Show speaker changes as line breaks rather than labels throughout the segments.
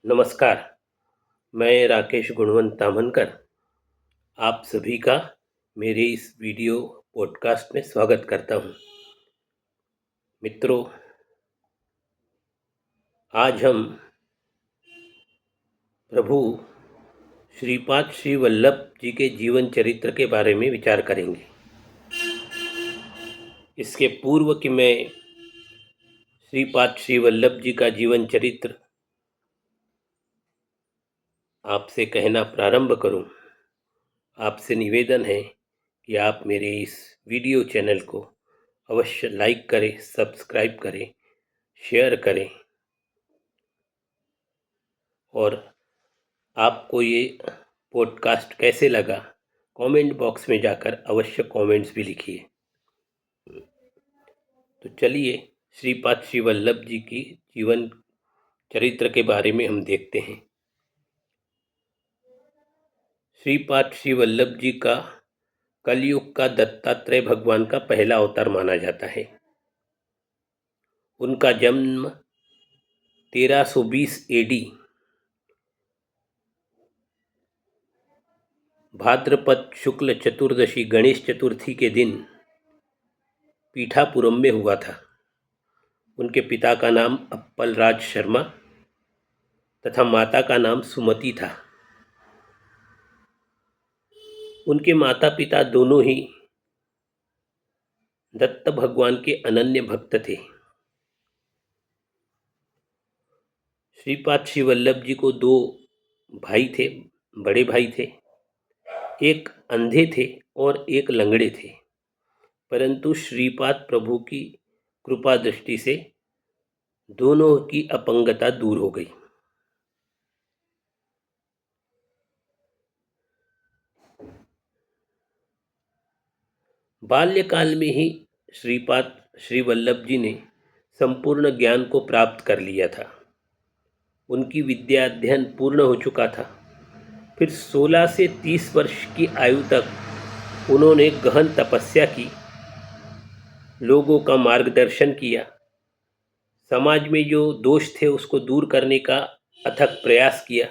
नमस्कार। मैं राकेश गुणवंत तामनकर आप सभी का मेरे इस वीडियो पॉडकास्ट में स्वागत करता हूं। मित्रों, आज हम प्रभु श्रीपाद श्री वल्लभ जी के जीवन चरित्र के बारे में विचार करेंगे। इसके पूर्व कि मैं श्रीपाद श्री वल्लभ जी का जीवन चरित्र आपसे कहना प्रारंभ करूं, आपसे निवेदन है कि आप मेरे इस वीडियो चैनल को अवश्य लाइक करें, सब्सक्राइब करें, शेयर करें और आपको ये पॉडकास्ट कैसे लगा कमेंट बॉक्स में जाकर अवश्य कमेंट्स भी लिखिए। तो चलिए श्रीपाद श्री वल्लभ जी की जीवन चरित्र के बारे में हम देखते हैं। श्रीपाद श्री वल्लभ जी का कलयुग का दत्तात्रेय भगवान का पहला अवतार माना जाता है। उनका जन्म 1320 AD भाद्रपद शुक्ल चतुर्दशी गणेश चतुर्थी के दिन पीठापुरम में हुआ था। उनके पिता का नाम अप्पलराज शर्मा तथा माता का नाम सुमति था। उनके माता पिता दोनों ही दत्त भगवान के अनन्य भक्त थे। श्रीपाद श्री वल्लभ जी को दो भाई थे, बड़े भाई थे। एक अंधे थे और एक लंगड़े थे, परंतु श्रीपाद प्रभु की कृपा दृष्टि से दोनों की अपंगता दूर हो गई। बाल्यकाल में ही श्रीपाद श्री वल्लभ जी ने संपूर्ण ज्ञान को प्राप्त कर लिया था। उनकी विद्या अध्ययन पूर्ण हो चुका था। फिर 16 से 30 वर्ष की आयु तक उन्होंने गहन तपस्या की, लोगों का मार्गदर्शन किया, समाज में जो दोष थे उसको दूर करने का अथक प्रयास किया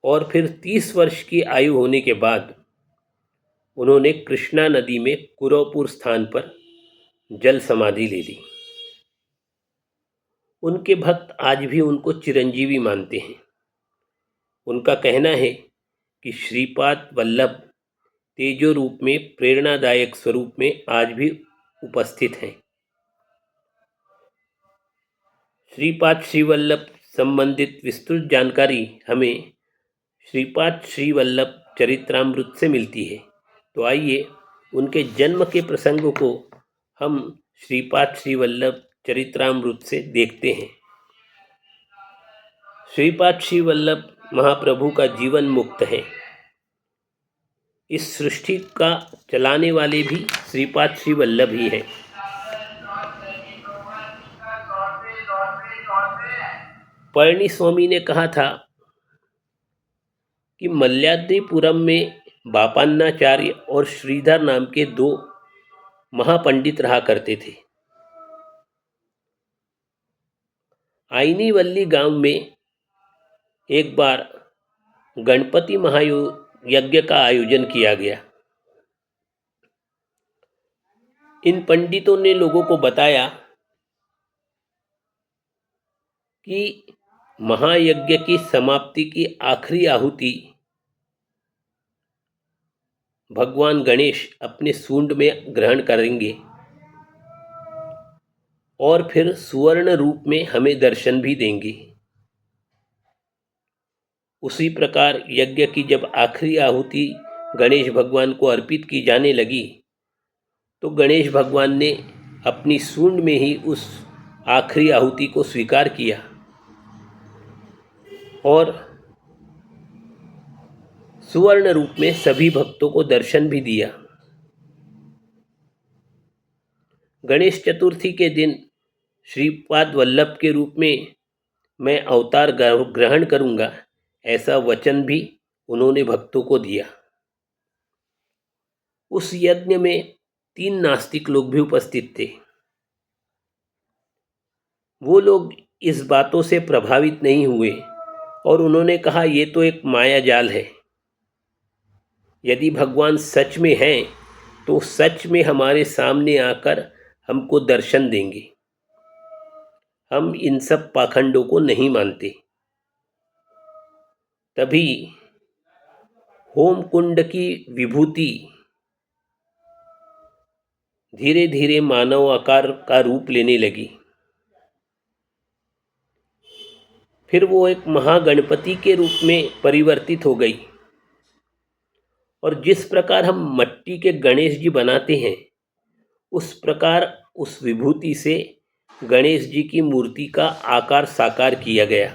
और फिर 30 वर्ष की आयु होने के बाद उन्होंने कृष्णा नदी में कुरवपुर स्थान पर जल समाधि ले ली। उनके भक्त आज भी उनको चिरंजीवी मानते हैं। उनका कहना है कि श्रीपाद वल्लभ तेजो रूप में, प्रेरणादायक स्वरूप में आज भी उपस्थित हैं। श्रीपाद श्री वल्लभ संबंधित विस्तृत जानकारी हमें श्रीपाद श्री वल्लभ चरित्रामृत से मिलती है। तो आइए उनके जन्म के प्रसंग को हम श्रीपाद श्री वल्लभ चरित्रामृत से देखते हैं। श्रीपाद श्री वल्लभ महाप्रभु का जीवन मुक्त है। इस सृष्टि का चलाने वाले भी श्रीपाद श्री वल्लभ ही हैं। पळनी स्वामी ने कहा था कि मल्याद्रिपुरम में बापान्नाचार्य और श्रीधर नाम के दो महापंडित रहा करते थे। आइनीवल्ली गांव में एक बार गणपति महायज्ञ का आयोजन किया गया। इन पंडितों ने लोगों को बताया कि महायज्ञ की समाप्ति की आखिरी आहुति भगवान गणेश अपने सूंड में ग्रहण करेंगे और फिर सुवर्ण रूप में हमें दर्शन भी देंगे। उसी प्रकार यज्ञ की जब आखिरी आहुति गणेश भगवान को अर्पित की जाने लगी तो गणेश भगवान ने अपनी सूंड में ही उस आखिरी आहुति को स्वीकार किया और सुवर्ण रूप में सभी भक्तों को दर्शन भी दिया। गणेश चतुर्थी के दिन श्रीपाद वल्लभ के रूप में मैं अवतार ग्रहण करूंगा, ऐसा वचन भी उन्होंने भक्तों को दिया। उस यज्ञ में 3 नास्तिक लोग भी उपस्थित थे। वो लोग इस बातों से प्रभावित नहीं हुए और उन्होंने कहा, ये तो एक माया जाल है। यदि भगवान सच में हैं तो सच में हमारे सामने आकर हमको दर्शन देंगे। हम इन सब पाखंडों को नहीं मानते। तभी होम कुंड की विभूति धीरे धीरे मानव आकार का रूप लेने लगी। फिर वो एक महागणपति के रूप में परिवर्तित हो गई। और जिस प्रकार हम मिट्टी के गणेश जी बनाते हैं, उस प्रकार उस विभूति से गणेश जी की मूर्ति का आकार साकार किया गया।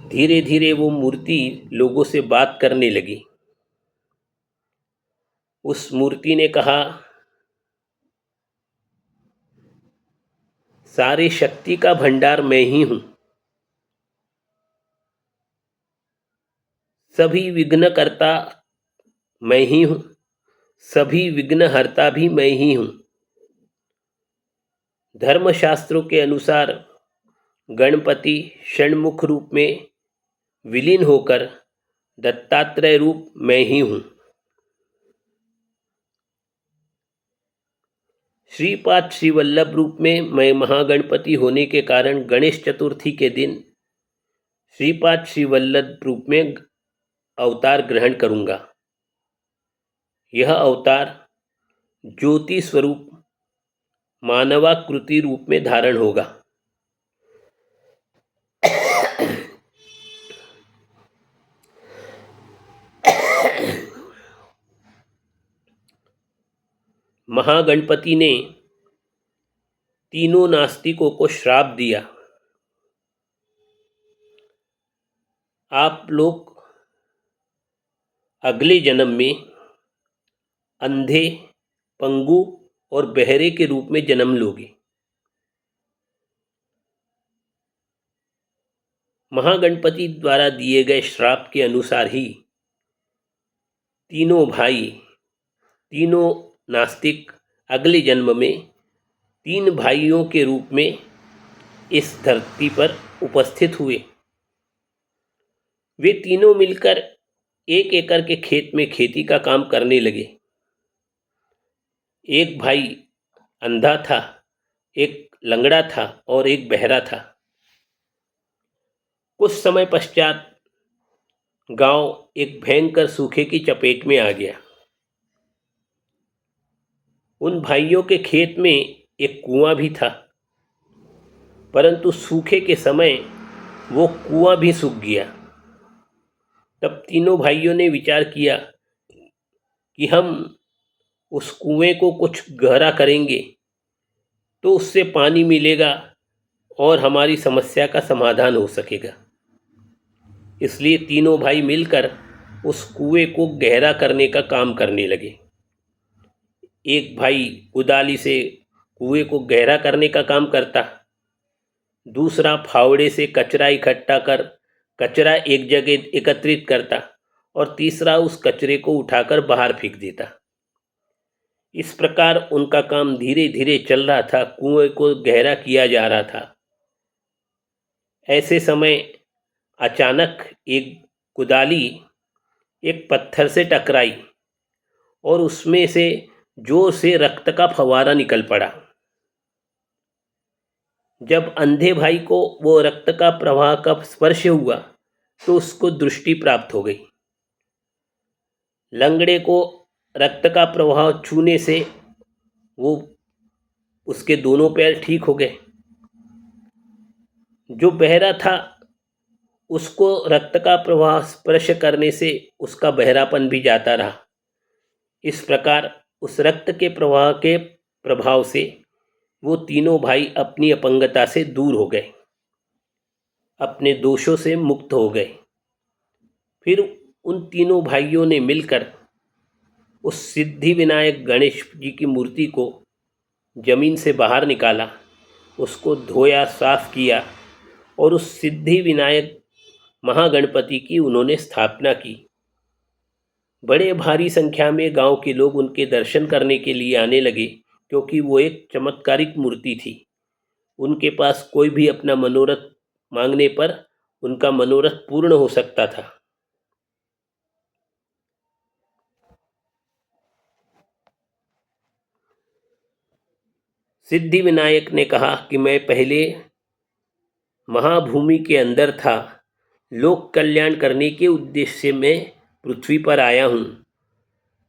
धीरे धीरे वो मूर्ति लोगों से बात करने लगी। उस मूर्ति ने कहा, सारे शक्ति का भंडार मैं ही हूं। सभी विघ्नकर्ता मैं ही हूं। सभी विघ्नहर्ता भी मैं ही हूं। धर्मशास्त्रों के अनुसार गणपति षण्मुख रूप में विलीन होकर दत्तात्रेय रूप मैं ही हूं। श्रीपाद श्री वल्लभ रूप में मैं महागणपति होने के कारण गणेश चतुर्थी के दिन श्रीपाद श्री वल्लभ रूप में अवतार ग्रहण करूंगा। यह अवतार ज्योति स्वरूप मानवाकृति रूप में धारण होगा। महागणपति ने तीनों नास्तिकों को श्राप दिया, आप लोग अगले जन्म में अंधे, पंगु और बहरे के रूप में जन्म लोगे। महागणपति द्वारा दिए गए श्राप के अनुसार ही तीनों भाई, तीनों नास्तिक अगले जन्म में 3 भाइयों के रूप में इस धरती पर उपस्थित हुए। वे तीनों मिलकर 1 एकड़ के खेत में खेती का काम करने लगे। एक भाई अंधा था, एक लंगड़ा था और एक बहरा था। कुछ समय पश्चात गांव एक भयंकर सूखे की चपेट में आ गया। उन भाइयों के खेत में एक कुआं भी था, परंतु सूखे के समय वो कुआं भी सूख गया। तब तीनों भाइयों ने विचार किया कि हम उस कुएं को कुछ गहरा करेंगे तो उससे पानी मिलेगा और हमारी समस्या का समाधान हो सकेगा। इसलिए तीनों भाई मिलकर उस कुएं को गहरा करने का काम करने लगे। एक भाई कुदाली से कुएं को गहरा करने का काम करता, दूसरा फावड़े से कचरा इकट्ठा कर कचरा एक जगह एकत्रित करता और तीसरा उस कचरे को उठाकर बाहर फेंक देता। इस प्रकार उनका काम धीरे धीरे चल रहा था, कुएं को गहरा किया जा रहा था। ऐसे समय अचानक एक कुदाली एक पत्थर से टकराई और उसमें से जोर से रक्त का फवारा निकल पड़ा। जब अंधे भाई को वो रक्त का प्रवाह का स्पर्श हुआ तो उसको दृष्टि प्राप्त हो गई। लंगड़े को रक्त का प्रवाह छूने से वो उसके दोनों पैर ठीक हो गए। जो बहरा था उसको रक्त का प्रवाह स्पर्श करने से उसका बहरापन भी जाता रहा। इस प्रकार उस रक्त के प्रवाह के प्रभाव से वो तीनों भाई अपनी अपंगता से दूर हो गए, अपने दोषों से मुक्त हो गए। फिर उन तीनों भाइयों ने मिलकर उस सिद्धि विनायक गणेश जी की मूर्ति को जमीन से बाहर निकाला, उसको धोया, साफ किया और उस सिद्धि विनायक महागणपति की उन्होंने स्थापना की। बड़े भारी संख्या में गांव के लोग उनके दर्शन करने के लिए आने लगे, क्योंकि वो एक चमत्कारिक मूर्ति थी। उनके पास कोई भी अपना मनोरथ मांगने पर उनका मनोरथ पूर्ण हो सकता था। सिद्धि विनायक ने कहा कि मैं पहले महाभूमि के अंदर था, लोक कल्याण करने के उद्देश्य से मैं पृथ्वी पर आया हूँ।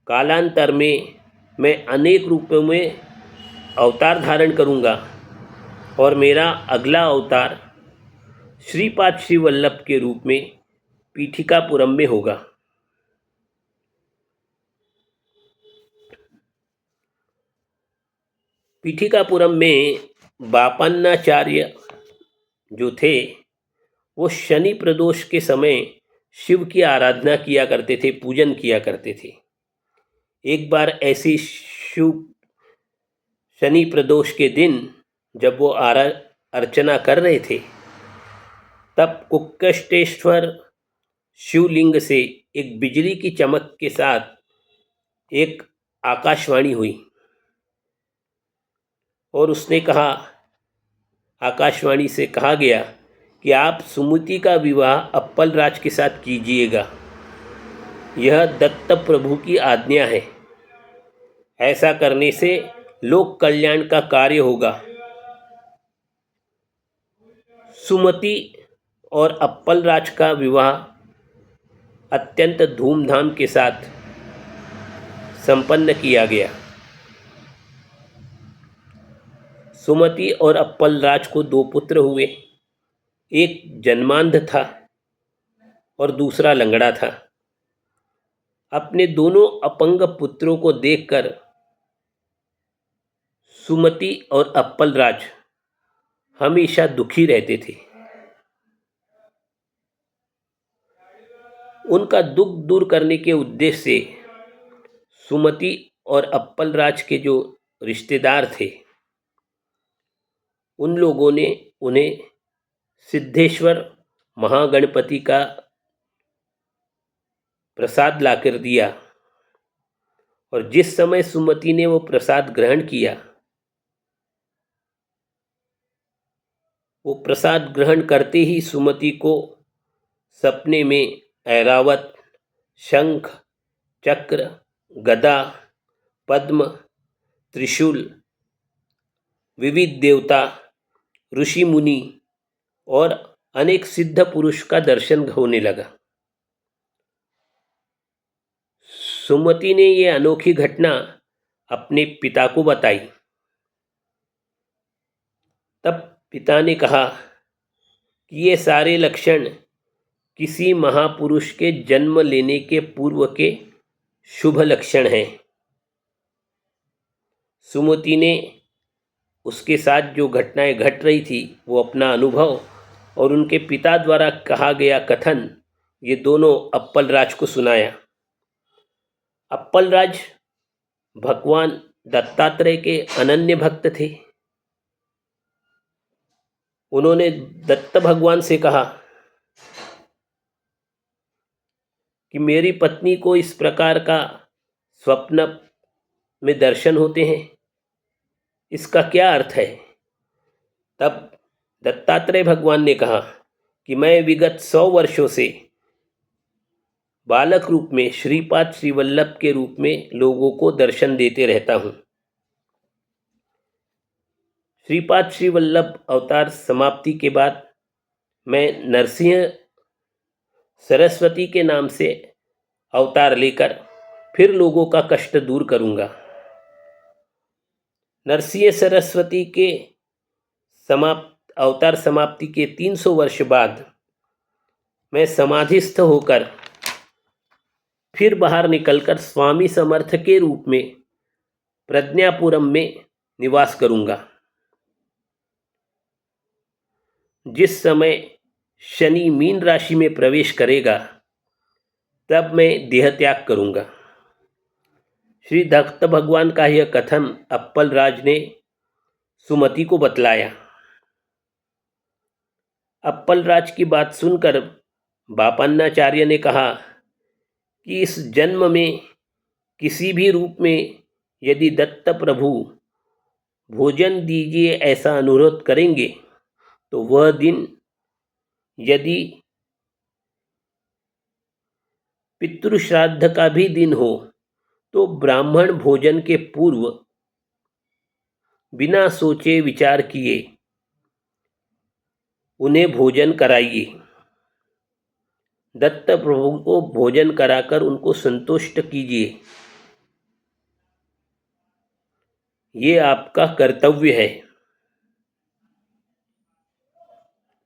कालांतर में मैं अनेक रूपों में अवतार धारण करूँगा और मेरा अगला अवतार श्रीपाद श्री वल्लभ के रूप में पीठिकापुरम में होगा। पीठिकापुरम में बापन्नाचार्य जो थे वो शनि प्रदोष के समय शिव की आराधना किया करते थे, पूजन किया करते थे। एक बार ऐसी शिव शनि प्रदोष के दिन जब वो अर्चना कर रहे थे, तब कुक्कटेश्वर शिवलिंग से एक बिजली की चमक के साथ एक आकाशवाणी हुई और उसने कहा, आकाशवाणी से कहा गया कि आप सुमति का विवाह अप्पल राज के साथ कीजिएगा, यह दत्त प्रभु की आज्ञा है। ऐसा करने से लोक कल्याण का कार्य होगा। सुमति और अप्पल राज का विवाह अत्यंत धूमधाम के साथ संपन्न किया गया। सुमति और अप्पल राज को 2 पुत्र हुए, एक जन्मांध था और दूसरा लंगड़ा था। अपने दोनों अपंग पुत्रों को देखकर सुमति और अप्पल राज हमेशा दुखी रहते थे। उनका दुख दूर करने के उद्देश्य से सुमति और अप्पल राज के जो रिश्तेदार थे, उन लोगों ने उन्हें सिद्धेश्वर महागणपति का प्रसाद लाकर दिया और जिस समय सुमति ने वो प्रसाद ग्रहण किया, वो प्रसाद ग्रहण करते ही सुमति को सपने में ऐरावत, शंख, चक्र, गदा, पद्म, त्रिशूल, विविध देवता, ऋषि मुनि और अनेक सिद्ध पुरुष का दर्शन होने लगा। सुमति ने ये अनोखी घटना अपने पिता को बताई। तब पिता ने कहा कि ये सारे लक्षण किसी महापुरुष के जन्म लेने के पूर्व के शुभ लक्षण हैं। सुमति ने उसके साथ जो घटनाएं घट रही थी वो अपना अनुभव और उनके पिता द्वारा कहा गया कथन ये दोनों अप्पल राज को सुनाया। अप्पल राज भगवान दत्तात्रेय के अनन्य भक्त थे। उन्होंने दत्त भगवान से कहा कि मेरी पत्नी को इस प्रकार का स्वप्न में दर्शन होते हैं, इसका क्या अर्थ है? तब दत्तात्रेय भगवान ने कहा कि मैं विगत 100 वर्षों से बालक रूप में श्रीपाद श्री वल्लभ के रूप में लोगों को दर्शन देते रहता हूँ। श्रीपाद श्री वल्लभ अवतार समाप्ति के बाद मैं नरसिंह सरस्वती के नाम से अवतार लेकर फिर लोगों का कष्ट दूर करूँगा। नरसिंह सरस्वती के अवतार समाप्ति के 300 वर्ष बाद मैं समाधिस्थ होकर फिर बाहर निकलकर स्वामी समर्थ के रूप में प्रज्ञापुरम में निवास करूँगा। जिस समय शनि मीन राशि में प्रवेश करेगा तब मैं देह त्याग करूँगा। श्री दत्त भगवान का यह कथन अप्पल राज ने सुमति को बतलाया। अप्पल राज की बात सुनकर बापन्नाचार्य ने कहा कि इस जन्म में किसी भी रूप में यदि दत्त प्रभु भोजन दीजिए ऐसा अनुरोध करेंगे तो वह दिन यदि पितृश्राद्ध का भी दिन हो तो ब्राह्मण भोजन के पूर्व बिना सोचे विचार किए उन्हें भोजन कराइए। दत्त प्रभु को भोजन कराकर उनको संतुष्ट कीजिए। ये आपका कर्तव्य है।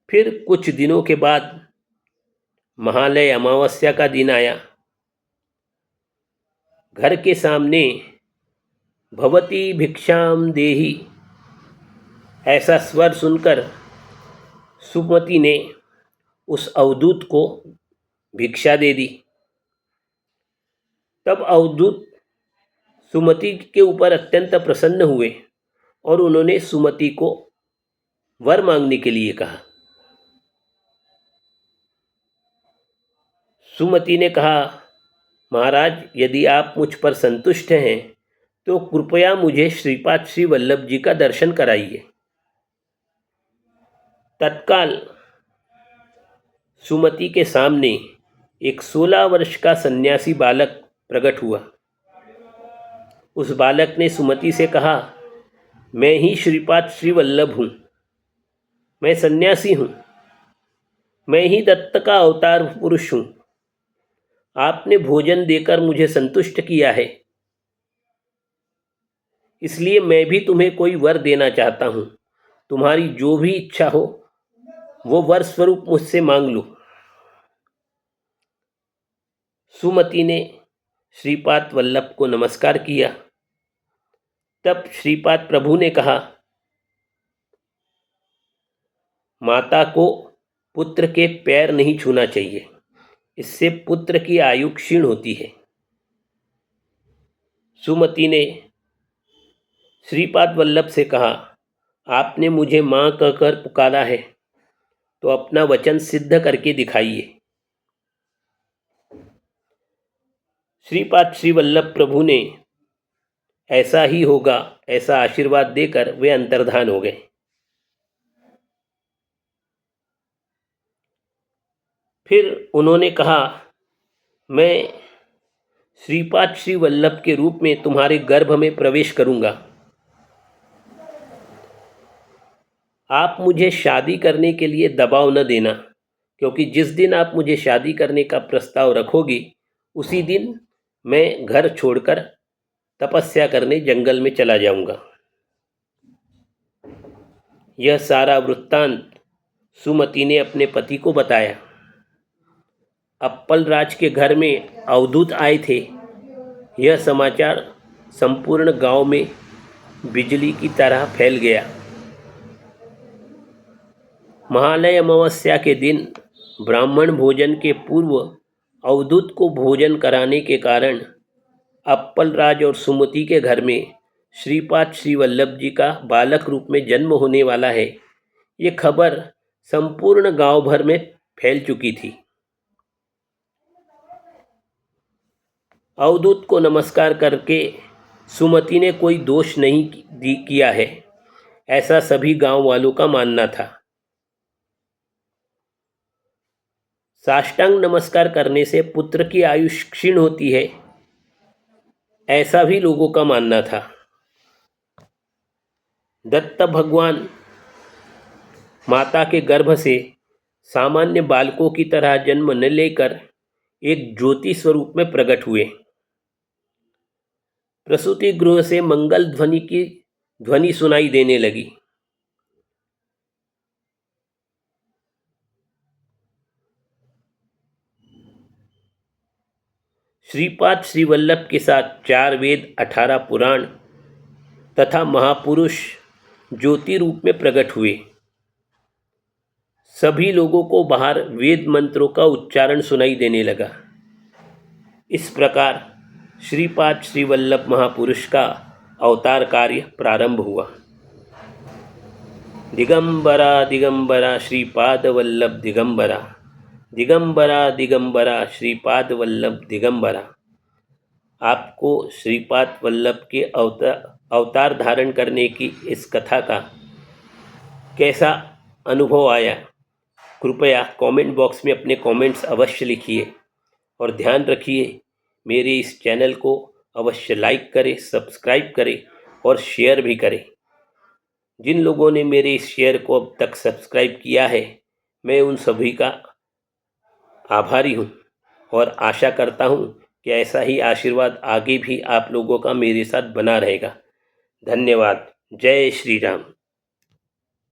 फिर कुछ दिनों के बाद महालय अमावस्या का दिन आया। घर के सामने भवती भिक्षाम देहि ऐसा स्वर सुनकर सुमति ने उस अवधूत को भिक्षा दे दी। तब अवधूत सुमति के ऊपर अत्यंत प्रसन्न हुए और उन्होंने सुमति को वर मांगने के लिए कहा। सुमति ने कहा, महाराज, यदि आप मुझ पर संतुष्ट हैं तो कृपया मुझे श्रीपाद श्री वल्लभ जी का दर्शन कराइए। तत्काल सुमति के सामने एक 16 वर्ष का सन्यासी बालक प्रकट हुआ। उस बालक ने सुमति से कहा, मैं ही श्रीपाद श्री वल्लभ हूँ, मैं सन्यासी हूँ, मैं ही दत्त का अवतार पुरुष हूँ। आपने भोजन देकर मुझे संतुष्ट किया है, इसलिए मैं भी तुम्हें कोई वर देना चाहता हूँ। तुम्हारी जो भी इच्छा हो वो वर स्वरूप मुझसे मांग लो। सुमति ने श्रीपाद वल्लभ को नमस्कार किया। तब श्रीपाद प्रभु ने कहा, माता को पुत्र के पैर नहीं छूना चाहिए, इससे पुत्र की आयु क्षीण होती है। सुमति ने श्रीपाद वल्लभ से कहा, आपने मुझे मां कहकर पुकारा है तो अपना वचन सिद्ध करके दिखाइए। श्रीपाद श्री वल्लभ प्रभु ने ऐसा ही होगा ऐसा आशीर्वाद देकर वे अंतर्धान हो गए। फिर उन्होंने कहा, मैं श्रीपाद श्री वल्लभ के रूप में तुम्हारे गर्भ में प्रवेश करूंगा। आप मुझे शादी करने के लिए दबाव न देना, क्योंकि जिस दिन आप मुझे शादी करने का प्रस्ताव रखोगी उसी दिन मैं घर छोड़कर तपस्या करने जंगल में चला जाऊंगा। यह सारा वृत्तांत सुमति ने अपने पति को बताया। अप्पल राज के घर में अवधूत आए थे। यह समाचार संपूर्ण गांव में बिजली की तरह फैल गया। महालय अमावस्या के दिन ब्राह्मण भोजन के पूर्व अवधूत को भोजन कराने के कारण अप्पल राज और सुमति के घर में श्रीपाद श्री वल्लभ जी का बालक रूप में जन्म होने वाला है, ये खबर संपूर्ण गांव भर में फैल चुकी थी। अवधूत को नमस्कार करके सुमति ने कोई दोष नहीं किया है, ऐसा सभी गांव वालों का मानना था। साष्टांग नमस्कार करने से पुत्र की आयु क्षीण होती है, ऐसा भी लोगों का मानना था। दत्त भगवान माता के गर्भ से सामान्य बालकों की तरह जन्म न लेकर एक ज्योति स्वरूप में प्रकट हुए। प्रसूति गृह से मंगल ध्वनि की ध्वनि सुनाई देने लगी। श्रीपाद श्री वल्लभ के साथ 4 वेद, 18 पुराण तथा महापुरुष ज्योति रूप में प्रकट हुए। सभी लोगों को बाहर वेद मंत्रों का उच्चारण सुनाई देने लगा। इस प्रकार श्रीपाद श्री वल्लभ महापुरुष का अवतार कार्य प्रारंभ हुआ। दिगंबरा दिगंबरा श्रीपाद वल्लभ दिगंबरा, दिगंबरा दिगंबरा श्रीपाद वल्लभ दिगंबरा। आपको श्रीपाद वल्लभ के अवतार धारण करने की इस कथा का कैसा अनुभव आया, कृपया कमेंट बॉक्स में अपने कमेंट्स अवश्य लिखिए और ध्यान रखिए मेरे इस चैनल को अवश्य लाइक करें, सब्सक्राइब करें और शेयर भी करें। जिन लोगों ने मेरे इस शेयर को अब तक सब्सक्राइब किया है, मैं उन सभी का आभारी हूँ और आशा करता हूँ कि ऐसा ही आशीर्वाद आगे भी आप लोगों का मेरे साथ बना रहेगा। धन्यवाद। जय श्री राम।